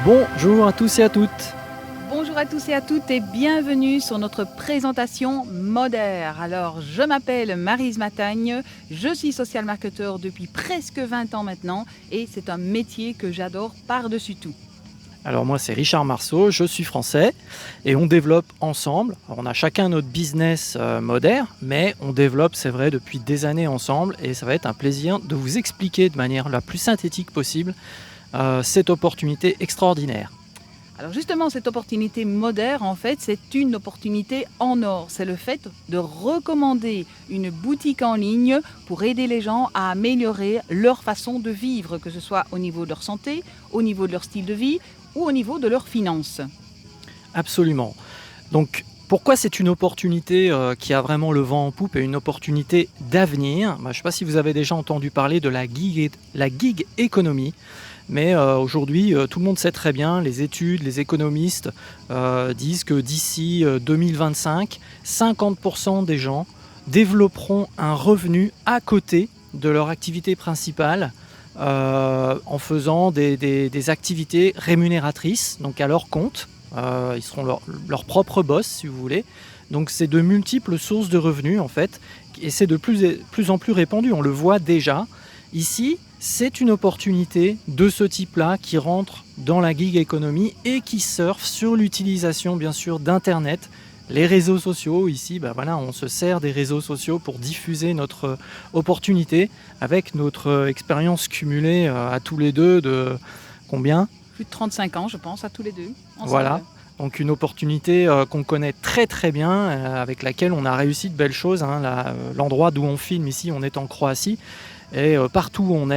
Bonjour à tous et à toutes. Bonjour à tous et à toutes et bienvenue sur notre présentation Moder. Alors, je m'appelle Maryse Matagne, je suis social marketeur depuis presque 20 ans maintenant et c'est un métier que j'adore par-dessus tout. Alors moi c'est Richard Marceau, je suis français et on développe ensemble. Alors, on a chacun notre business moderne, mais on développe, c'est vrai, depuis des années ensemble et ça va être un plaisir de vous expliquer de manière la plus synthétique possible cette opportunité extraordinaire. Alors justement, cette opportunité Moder, en fait, c'est une opportunité en or. C'est le fait de recommander une boutique en ligne pour aider les gens à améliorer leur façon de vivre, que ce soit au niveau de leur santé, au niveau de leur style de vie ou au niveau de leurs finances. Absolument. Donc pourquoi c'est une opportunité qui a vraiment le vent en poupe et une opportunité d'avenir? Je ne sais pas si vous avez déjà entendu parler de la gig economy. Mais aujourd'hui, tout le monde sait très bien, les études, les économistes disent que d'ici 2025, 50% des gens développeront un revenu à côté de leur activité principale en faisant des activités rémunératrices, donc à leur compte. Ils seront leur propre boss, si vous voulez. Donc c'est de multiples sources de revenus, en fait, et c'est de plus en plus répandu, on le voit déjà. Ici, c'est une opportunité de ce type-là qui rentre dans la gig economy et qui surfe sur l'utilisation, bien sûr, d'Internet, les réseaux sociaux. Ici, on se sert des réseaux sociaux pour diffuser notre opportunité avec notre expérience cumulée à tous les deux de combien ? Plus de 35 ans, je pense, à tous les deux. Ensemble. Voilà. Donc une opportunité qu'on connaît très très bien, avec laquelle on a réussi de belles choses. L'endroit d'où on filme ici, on est en Croatie. Et partout où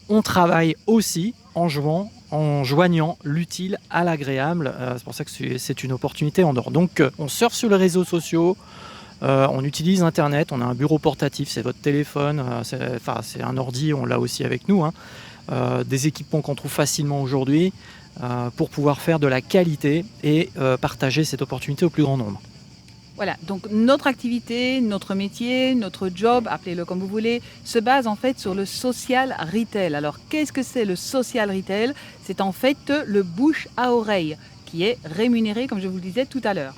on travaille aussi en joignant l'utile à l'agréable. C'est pour ça que c'est une opportunité en or. Donc on surfe sur les réseaux sociaux, on utilise Internet, on a un bureau portatif, c'est votre téléphone, c'est un ordi, on l'a aussi avec nous. Des équipements qu'on trouve facilement aujourd'hui pour pouvoir faire de la qualité et partager cette opportunité au plus grand nombre. Voilà, donc notre activité, notre métier, notre job, appelez-le comme vous voulez, se base en fait sur le social retail. Alors qu'est-ce que c'est le social retail? C'est en fait le bouche à oreille qui est rémunéré, comme je vous le disais tout à l'heure.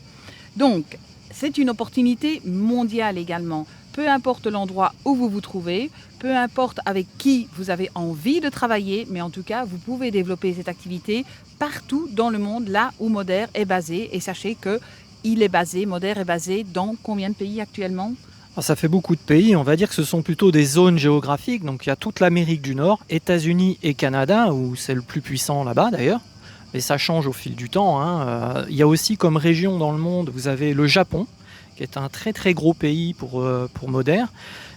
Donc c'est une opportunité mondiale également. Peu importe l'endroit où vous vous trouvez, peu importe avec qui vous avez envie de travailler, mais en tout cas, vous pouvez développer cette activité partout dans le monde, là où Moder est basé. Et sachez que Moder est basé dans combien de pays actuellement? Ça fait beaucoup de pays, on va dire que ce sont plutôt des zones géographiques, donc il y a toute l'Amérique du Nord, États-Unis et Canada, où c'est le plus puissant là-bas d'ailleurs, mais ça change au fil du temps. Il y a aussi comme région dans le monde, vous avez le Japon, qui est un très très gros pays pour Moder,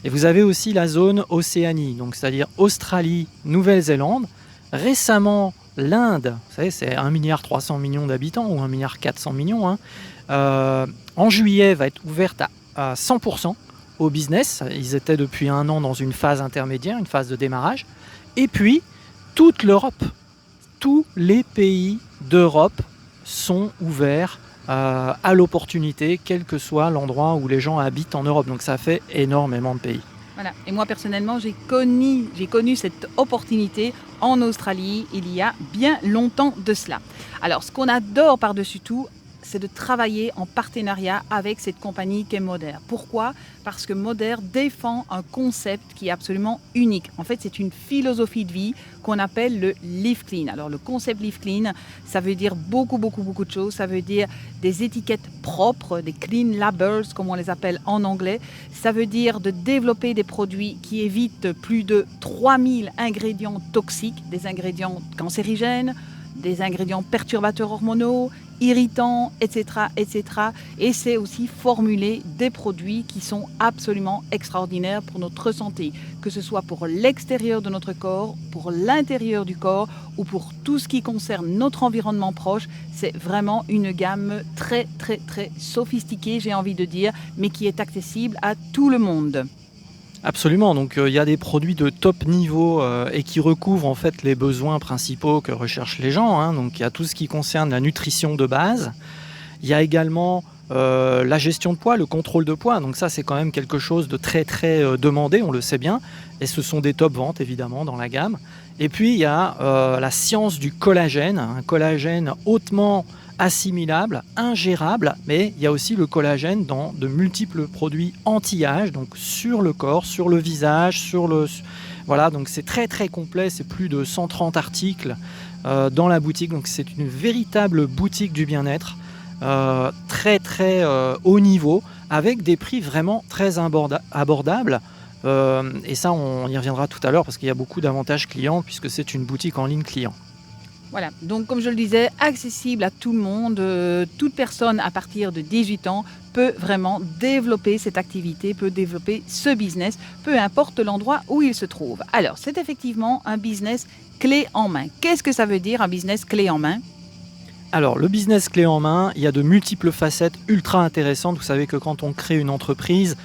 et vous avez aussi la zone Océanie, donc c'est-à-dire Australie, Nouvelle-Zélande, récemment l'Inde, vous savez c'est 1,3 milliard d'habitants ou 1,4 milliard. En juillet va être ouverte à 100% au business. Ils étaient depuis 1 an dans une phase intermédiaire, une phase de démarrage. Et puis, toute l'Europe, tous les pays d'Europe sont ouverts à l'opportunité, quel que soit l'endroit où les gens habitent en Europe. Donc ça fait énormément de pays. Voilà. Et moi personnellement, j'ai connu cette opportunité en Australie il y a bien longtemps de cela. Alors, ce qu'on adore par-dessus tout, c'est de travailler en partenariat avec cette compagnie qu'est Moder. Pourquoi? Parce que Moder défend un concept qui est absolument unique. En fait, c'est une philosophie de vie qu'on appelle le Live Clean. Alors, le concept Live Clean, ça veut dire beaucoup de choses. Ça veut dire des étiquettes propres, des clean labels, comme on les appelle en anglais. Ça veut dire de développer des produits qui évitent plus de 3000 ingrédients toxiques, des ingrédients cancérigènes, des ingrédients perturbateurs hormonaux, irritants, etc. Et c'est aussi formuler des produits qui sont absolument extraordinaires pour notre santé, que ce soit pour l'extérieur de notre corps, pour l'intérieur du corps ou pour tout ce qui concerne notre environnement proche. C'est vraiment une gamme très sophistiquée, j'ai envie de dire, mais qui est accessible à tout le monde. Absolument, donc il y a des produits de top niveau et qui recouvrent en fait les besoins principaux que recherchent les gens. Donc il y a tout ce qui concerne la nutrition de base. Il y a également la gestion de poids, le contrôle de poids. Donc ça, c'est quand même quelque chose de très très demandé, on le sait bien. Et ce sont des top ventes évidemment dans la gamme. Et puis il y a la science du collagène, un collagène hautement assimilable, ingérable, mais il y a aussi le collagène dans de multiples produits anti-âge, donc sur le corps, sur le visage, voilà, donc c'est très très complet, c'est plus de 130 articles dans la boutique, donc c'est une véritable boutique du bien-être, très très haut niveau, avec des prix vraiment très abordables. Et ça, on y reviendra tout à l'heure parce qu'il y a beaucoup d'avantages clients puisque c'est une boutique en ligne client. Voilà, donc comme je le disais, accessible à tout le monde, toute personne à partir de 18 ans peut vraiment développer cette activité, peut développer ce business, peu importe l'endroit où il se trouve. Alors, c'est effectivement un business clé en main. Qu'est-ce que ça veut dire un business clé en main ? Alors, le business clé en main, il y a de multiples facettes ultra intéressantes. Vous savez que quand on crée une entreprise,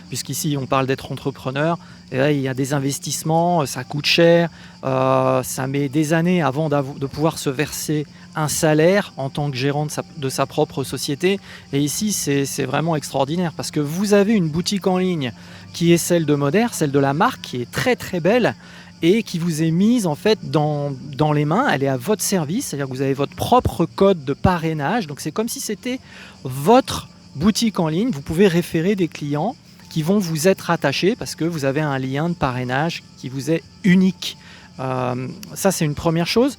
puisqu'ici on parle d'être entrepreneur, et là, il y a des investissements, ça coûte cher, ça met des années avant de pouvoir se verser un salaire en tant que gérant de sa propre société. Et ici, c'est vraiment extraordinaire parce que vous avez une boutique en ligne qui est celle de Moder, celle de la marque, qui est très très belle et qui vous est mise en fait dans les mains. Elle est à votre service, c'est-à-dire que vous avez votre propre code de parrainage. Donc c'est comme si c'était votre boutique en ligne. Vous pouvez référer des clients qui vont vous être attachés parce que vous avez un lien de parrainage qui vous est unique. Ça, c'est une première chose,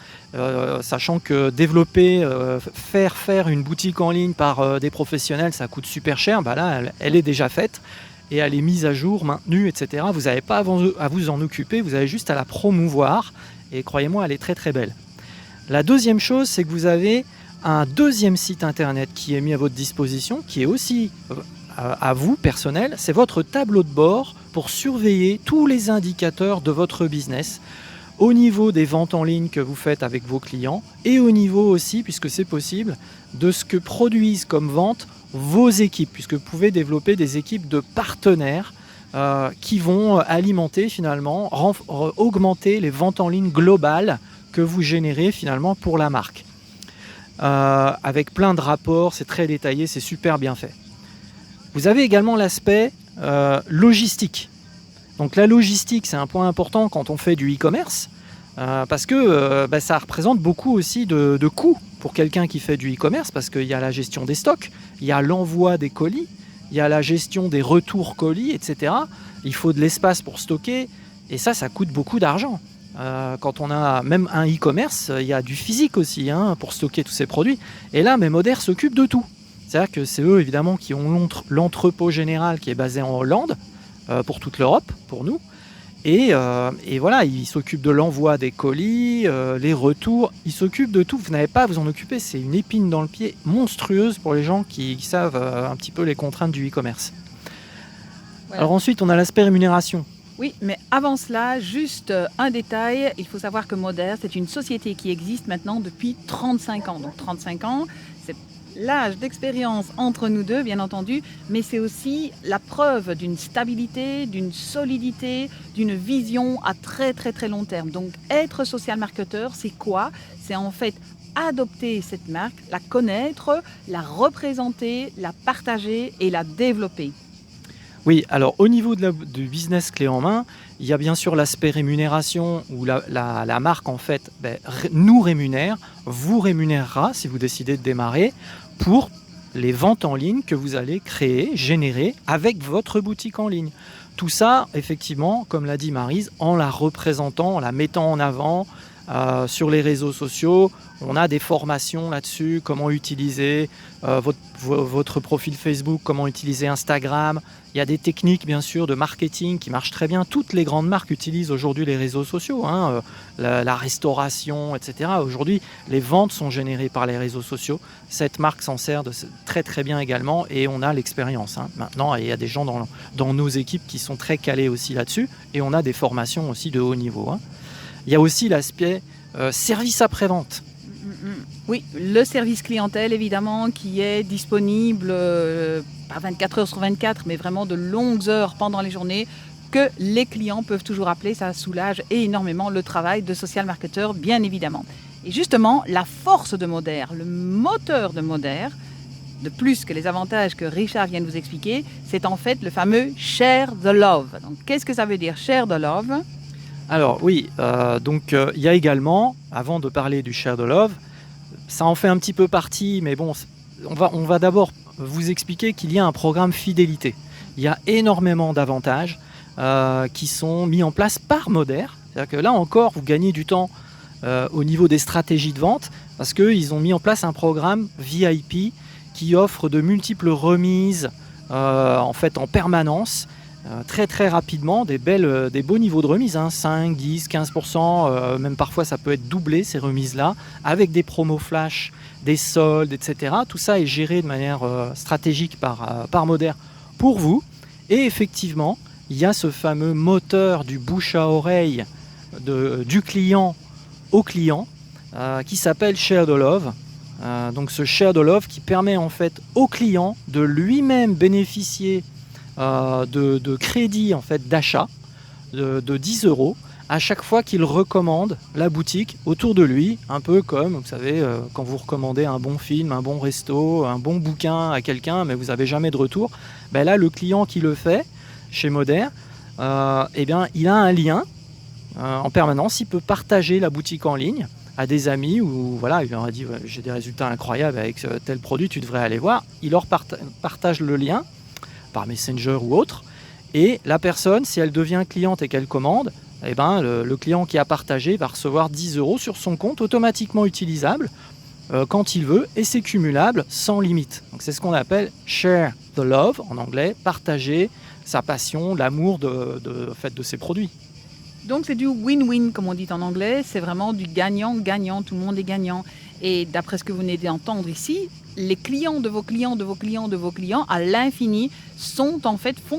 sachant que développer, faire une boutique en ligne par des professionnels, ça coûte super cher. Bah là, elle est déjà faite et elle est mise à jour, maintenue, etc. Vous n'avez pas à vous en occuper, vous avez juste à la promouvoir et croyez-moi, elle est très très belle. La deuxième chose, c'est que vous avez un deuxième site internet qui est mis à votre disposition, qui est aussi à vous, personnel, c'est votre tableau de bord pour surveiller tous les indicateurs de votre business au niveau des ventes en ligne que vous faites avec vos clients et au niveau aussi, puisque c'est possible, de ce que produisent comme vente vos équipes, puisque vous pouvez développer des équipes de partenaires qui vont alimenter finalement, augmenter les ventes en ligne globales que vous générez finalement pour la marque. Avec plein de rapports, c'est très détaillé, c'est super bien fait. Vous avez également l'aspect logistique. Donc la logistique, c'est un point important quand on fait du e-commerce, parce que ça représente beaucoup aussi de coûts pour quelqu'un qui fait du e-commerce, parce qu'il y a la gestion des stocks, il y a l'envoi des colis, il y a la gestion des retours colis, etc. Il faut de l'espace pour stocker, et ça coûte beaucoup d'argent. Quand on a même un e-commerce, il y a du physique aussi pour stocker tous ces produits. Et là, Moder s'occupe de tout. C'est-à-dire que c'est eux, évidemment, qui ont l'entrepôt général qui est basé en Hollande, pour toute l'Europe, pour nous. Et voilà, ils s'occupent de l'envoi des colis, les retours, ils s'occupent de tout. Vous n'avez pas à vous en occuper, c'est une épine dans le pied monstrueuse pour les gens qui savent un petit peu les contraintes du e-commerce. Voilà. Alors ensuite, on a l'aspect rémunération. Oui, mais avant cela, juste un détail, il faut savoir que Moder, c'est une société qui existe maintenant depuis 35 ans. Donc 35 ans, c'est l'âge d'expérience entre nous deux, bien entendu, mais c'est aussi la preuve d'une stabilité, d'une solidité, d'une vision à très très très long terme. Donc être social marketeur, c'est quoi ? C'est en fait adopter cette marque, la connaître, la représenter, la partager et la développer. Oui, alors au niveau du business clé en main, il y a bien sûr l'aspect rémunération où la marque en fait nous rémunère, vous rémunérera si vous décidez de démarrer pour les ventes en ligne que vous allez créer, générer avec votre boutique en ligne. Tout ça, effectivement, comme l'a dit Maryse, en la représentant, en la mettant en avant sur les réseaux sociaux. On a des formations là-dessus, comment utiliser votre profil Facebook, comment utiliser Instagram. Il y a des techniques, bien sûr, de marketing qui marchent très bien. Toutes les grandes marques utilisent aujourd'hui les réseaux sociaux, la restauration, etc. Aujourd'hui, les ventes sont générées par les réseaux sociaux. Cette marque s'en sert très très bien également et on a l'expérience. Maintenant, il y a des gens dans nos équipes qui sont très calés aussi là-dessus et on a des formations aussi de haut niveau. Il y a aussi l'aspect service après-vente. Oui, le service clientèle, évidemment, qui est disponible pas 24 heures sur 24, mais vraiment de longues heures pendant les journées, que les clients peuvent toujours appeler. Ça soulage énormément le travail de social marketeur, bien évidemment. Et justement, la force de Moder, le moteur de Moder, de plus que les avantages que Richard vient de vous expliquer, c'est en fait le fameux share the love. Donc, qu'est-ce que ça veut dire share the love? Alors oui, il y a également, avant de parler du share the love, ça en fait un petit peu partie, mais bon, on va d'abord vous expliquer qu'il y a un programme fidélité. Il y a énormément d'avantages qui sont mis en place par Moder. C'est-à-dire que là encore, vous gagnez du temps au niveau des stratégies de vente parce qu'ils ont mis en place un programme VIP qui offre de multiples remises en fait en permanence. Très très rapidement, des beaux niveaux de remise, 5, 10, 15%, même parfois ça peut être doublé ces remises-là, avec des promos flash, des soldes, etc. Tout ça est géré de manière stratégique par Moder pour vous. Et effectivement, il y a ce fameux moteur du bouche à oreille du client au client qui s'appelle Share the Love. Donc ce Share the Love qui permet en fait au client de lui-même bénéficier de crédit en fait, d'achat de 10 € à chaque fois qu'il recommande la boutique autour de lui, un peu comme, vous savez, quand vous recommandez un bon film, un bon resto, un bon bouquin à quelqu'un, mais vous n'avez jamais de retour, ben là, le client qui le fait chez Moder, eh bien, il a un lien en permanence, il peut partager la boutique en ligne à des amis où voilà, il leur a dit ouais, j'ai des résultats incroyables avec tel produit, tu devrais aller voir. Il leur partage le lien par Messenger ou autre, et la personne, si elle devient cliente et qu'elle commande, eh ben, le client qui a partagé va recevoir 10 € sur son compte automatiquement utilisable quand il veut, et c'est cumulable sans limite. Donc c'est ce qu'on appelle share the love en anglais, partager sa passion, l'amour de ses produits. Donc c'est du win-win comme on dit en anglais, c'est vraiment du gagnant-gagnant, tout le monde est gagnant. Et d'après ce que vous venez d'entendre ici, les clients de vos clients, de vos clients, de vos clients à l'infini font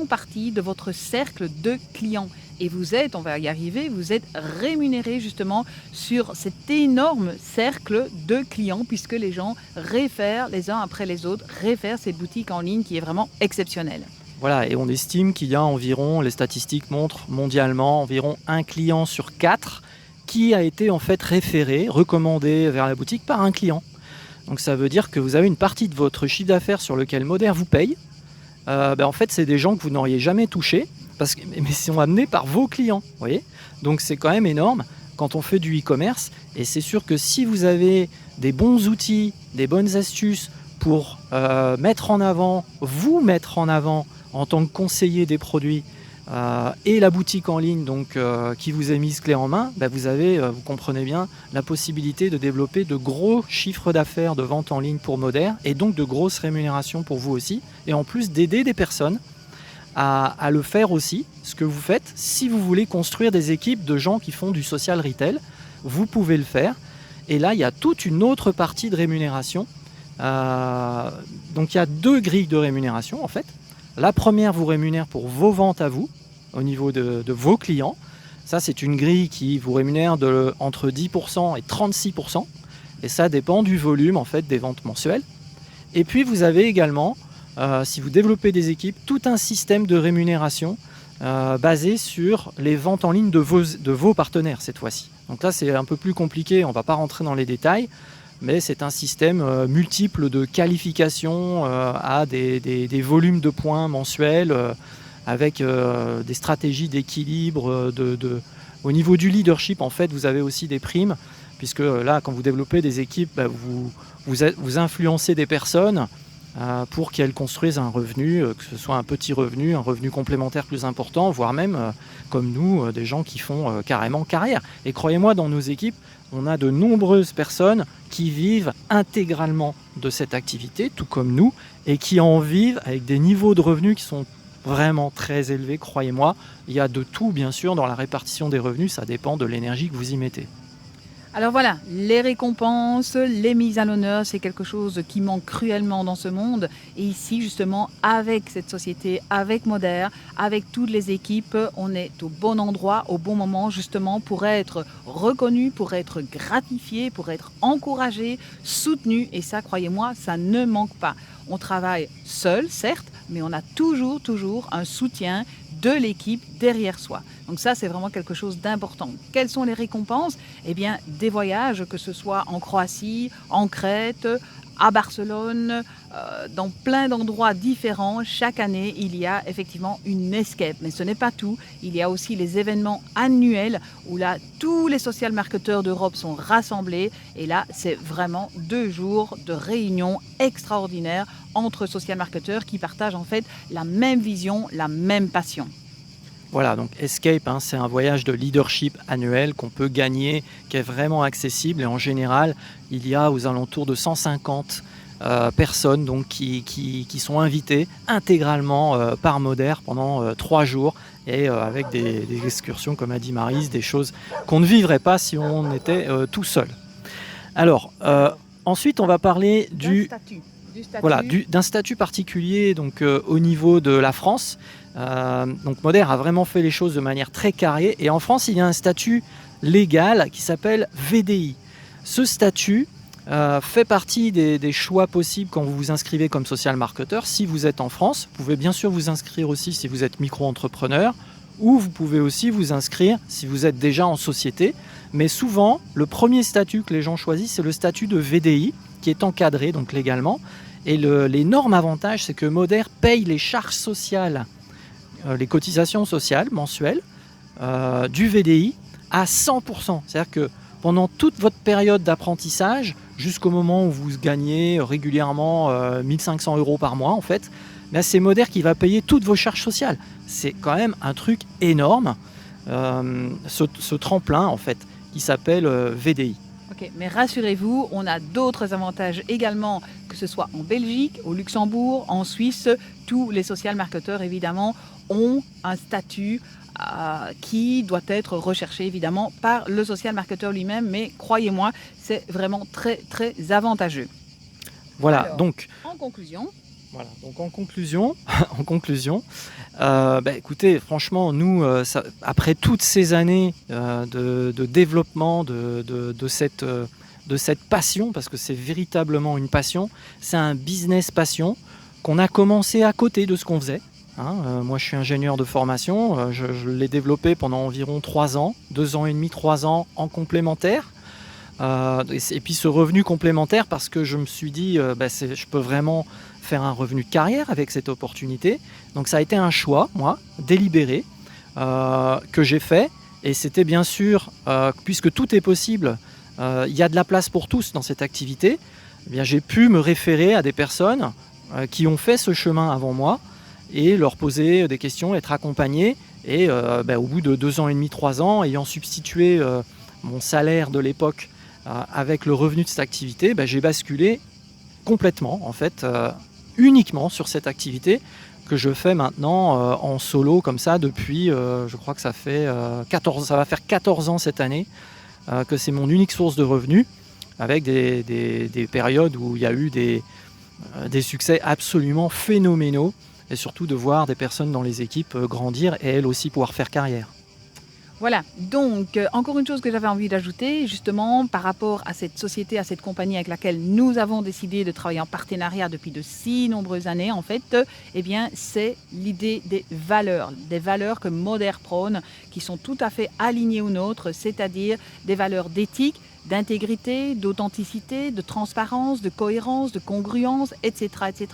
partie de votre cercle de clients. Et vous êtes, on va y arriver, vous êtes rémunéré justement sur cet énorme cercle de clients puisque les gens réfèrent les uns après les autres, réfèrent cette boutique en ligne qui est vraiment exceptionnelle. Voilà, et on estime qu'il y a environ, les statistiques montrent mondialement, environ 1 client sur 4 qui a été en fait référé, recommandé vers la boutique par un client. Donc ça veut dire que vous avez une partie de votre chiffre d'affaires sur lequel Moder vous paye. En fait, c'est des gens que vous n'auriez jamais touchés, mais sont amenés par vos clients. Voyez, donc c'est quand même énorme quand on fait du e-commerce. Et c'est sûr que si vous avez des bons outils, des bonnes astuces pour mettre en avant en tant que conseiller des produits et la boutique en ligne donc, qui vous est mise clé en main, vous avez, vous comprenez bien, la possibilité de développer de gros chiffres d'affaires de vente en ligne pour Moder et donc de grosses rémunérations pour vous aussi, et en plus d'aider des personnes à le faire aussi, ce que vous faites. Si vous voulez construire des équipes de gens qui font du social retail, vous pouvez le faire, et là il y a toute une autre partie de rémunération. Donc il y a 2 grilles de rémunération en fait. La première vous rémunère pour vos ventes à vous, au niveau de vos clients. Ça, c'est une grille qui vous rémunère entre 10% et 36%. Et ça dépend du volume en fait, des ventes mensuelles. Et puis, vous avez également, si vous développez des équipes, tout un système de rémunération basé sur les ventes en ligne de vos partenaires cette fois-ci. Donc là, c'est un peu plus compliqué, on ne va pas rentrer dans les détails. Mais c'est un système multiple de qualification à des volumes de points mensuels avec des stratégies d'équilibre. Au niveau du leadership, en fait, vous avez aussi des primes, puisque là, quand vous développez des équipes, vous influencez des personnes pour qu'elles construisent un revenu, que ce soit un petit revenu, un revenu complémentaire plus important, voire même, comme nous, des gens qui font carrément carrière. Et croyez-moi, dans nos équipes, on a de nombreuses personnes qui vivent intégralement de cette activité, tout comme nous, et qui en vivent avec des niveaux de revenus qui sont vraiment très élevés, croyez-moi. Il y a de tout, bien sûr, dans la répartition des revenus, ça dépend de l'énergie que vous y mettez. Alors voilà, les récompenses, les mises à l'honneur, c'est quelque chose qui manque cruellement dans ce monde. Et ici, justement, avec cette société, avec Moder, avec toutes les équipes, on est au bon endroit, au bon moment, justement, pour être reconnu, pour être gratifié, pour être encouragé, soutenu. Et ça, croyez-moi, ça ne manque pas. On travaille seul, certes, mais on a toujours un soutien de l'équipe derrière soi. Donc ça, c'est vraiment quelque chose d'important. Quelles sont les récompenses ? Eh bien, des voyages, que ce soit en Croatie, en Crète, à Barcelone, dans plein d'endroits différents. Chaque année, il y a effectivement une escape. Mais ce n'est pas tout. Il y a aussi les événements annuels où là, tous les social marketeurs d'Europe sont rassemblés. Et là, c'est vraiment 2 jours de réunion extraordinaires entre social marketeurs qui partagent en fait la même vision, la même passion. Voilà, donc Escape, c'est un voyage de leadership annuel qu'on peut gagner, qui est vraiment accessible. Et en général, il y a aux alentours de 150 personnes donc, qui sont invitées intégralement par Moder pendant 3 jours. Et avec des excursions, comme a dit Maryse, des choses qu'on ne vivrait pas si on était tout seul. Alors, ensuite, on va parler d'un statut particulier donc, au niveau de la France. Donc Moder a vraiment fait les choses de manière très carrée et en France il y a un statut légal qui s'appelle VDI. Ce statut fait partie des choix possibles quand vous vous inscrivez comme social marketeur. Si vous êtes en France, vous pouvez bien sûr vous inscrire aussi si vous êtes micro-entrepreneur ou vous pouvez aussi vous inscrire si vous êtes déjà en société. Mais souvent, le premier statut que les gens choisissent, c'est le statut de VDI qui est encadré donc légalement. Et l'énorme avantage, c'est que Moder paye les charges sociales, les cotisations sociales mensuelles du VDI à 100%. C'est-à-dire que pendant toute votre période d'apprentissage, jusqu'au moment où vous gagnez régulièrement 1500 € par mois, en fait, c'est Moder qui va payer toutes vos charges sociales. C'est quand même un truc énorme, ce tremplin, en fait, qui s'appelle VDI. Ok, mais rassurez-vous, on a d'autres avantages également, que ce soit en Belgique, au Luxembourg, en Suisse. Tous les social marketeurs, évidemment, ont un statut qui doit être recherché, évidemment, par le social marketeur lui-même. Mais croyez-moi, c'est vraiment très, très avantageux. Voilà, alors, donc... En conclusion... Voilà, donc en conclusion, écoutez, franchement, nous, après toutes ces années de développement de cette passion, parce que c'est véritablement une passion, c'est un business passion qu'on a commencé à côté de ce qu'on faisait. Moi, je suis ingénieur de formation, je l'ai développé pendant environ 3 ans, 2 ans et demi, 3 ans en complémentaire. Et puis ce revenu complémentaire parce que je me suis dit je peux vraiment faire un revenu de carrière avec cette opportunité. Donc ça a été un choix, moi, délibéré, que j'ai fait. Et c'était bien sûr, puisque tout est possible, il y a de la place pour tous dans cette activité, eh bien, j'ai pu me référer à des personnes qui ont fait ce chemin avant moi et leur poser des questions, être accompagné. Et au bout de 2 ans et demi, 3 ans, ayant substitué mon salaire de l'époque avec le revenu de cette activité, j'ai basculé complètement, en fait, uniquement sur cette activité que je fais maintenant en solo comme ça depuis, je crois que ça va faire 14 ans cette année, que c'est mon unique source de revenus, avec des périodes où il y a eu des succès absolument phénoménaux, et surtout de voir des personnes dans les équipes grandir et elles aussi pouvoir faire carrière. Voilà, donc encore une chose que j'avais envie d'ajouter, justement par rapport à cette société, à cette compagnie avec laquelle nous avons décidé de travailler en partenariat depuis de si nombreuses années, en fait, c'est l'idée des valeurs que Moder prône, qui sont tout à fait alignées aux nôtres, c'est-à-dire des valeurs d'éthique, d'intégrité, d'authenticité, de transparence, de cohérence, de congruence, etc., etc.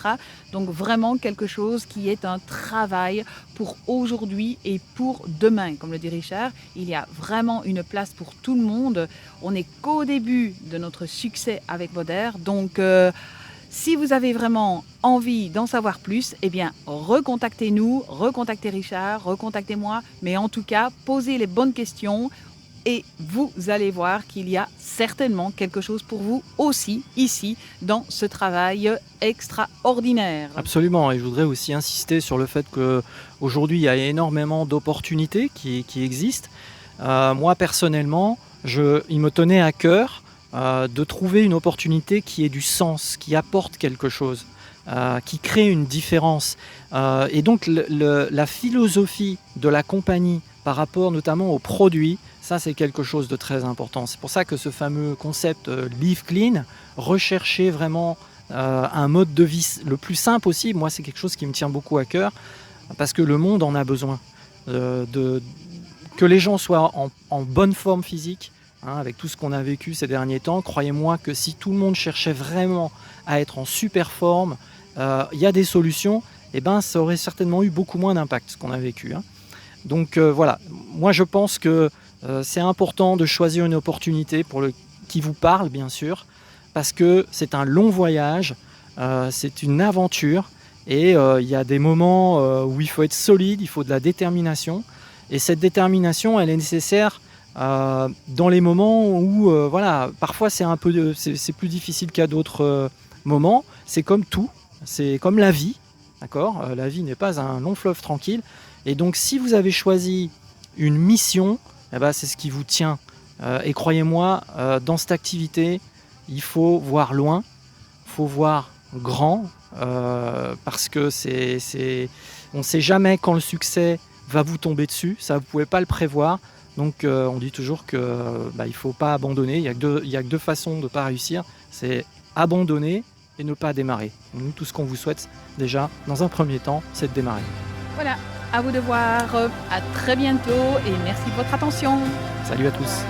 Donc vraiment quelque chose qui est un travail pour aujourd'hui et pour demain. Comme le dit Richard, il y a vraiment une place pour tout le monde. On n'est qu'au début de notre succès avec Moder. Donc si vous avez vraiment envie d'en savoir plus, recontactez-nous, recontactez Richard, recontactez-moi. Mais en tout cas, posez les bonnes questions. Et vous allez voir qu'il y a certainement quelque chose pour vous aussi ici dans ce travail extraordinaire. Absolument, et je voudrais aussi insister sur le fait qu'aujourd'hui il y a énormément d'opportunités qui existent. Moi personnellement, il me tenait à cœur de trouver une opportunité qui ait du sens, qui apporte quelque chose, qui crée une différence. Et donc la philosophie de la compagnie par rapport notamment aux produits, ça c'est quelque chose de très important. C'est pour ça que ce fameux concept Live Clean, rechercher vraiment un mode de vie le plus sain possible, moi c'est quelque chose qui me tient beaucoup à cœur, parce que le monde en a besoin. Que les gens soient en bonne forme physique, hein, avec tout ce qu'on a vécu ces derniers temps. Croyez-moi que si tout le monde cherchait vraiment à être en super forme, il y a des solutions, et ben ça aurait certainement eu beaucoup moins d'impact ce qu'on a vécu, hein. Donc voilà, moi je pense que c'est important de choisir une opportunité qui vous parle bien sûr, parce que c'est un long voyage, c'est une aventure, et il y a des moments où il faut être solide, il faut de la détermination, et cette détermination elle est nécessaire dans les moments où voilà, parfois c'est plus difficile qu'à d'autres moments. C'est comme tout, c'est comme la vie, d'accord. La vie n'est pas un long fleuve tranquille, et donc si vous avez choisi une mission, eh ben, c'est ce qui vous tient. Et croyez-moi, dans cette activité, il faut voir loin, il faut voir grand, parce que on ne sait jamais quand le succès va vous tomber dessus, ça vous ne pouvez pas le prévoir. Donc on dit toujours que il ne faut pas abandonner, il y a que deux façons de ne pas réussir, c'est abandonner et ne pas démarrer. Nous, tout ce qu'on vous souhaite déjà, dans un premier temps, c'est de démarrer. Voilà, à vous de voir. À très bientôt et merci de votre attention. Salut à tous.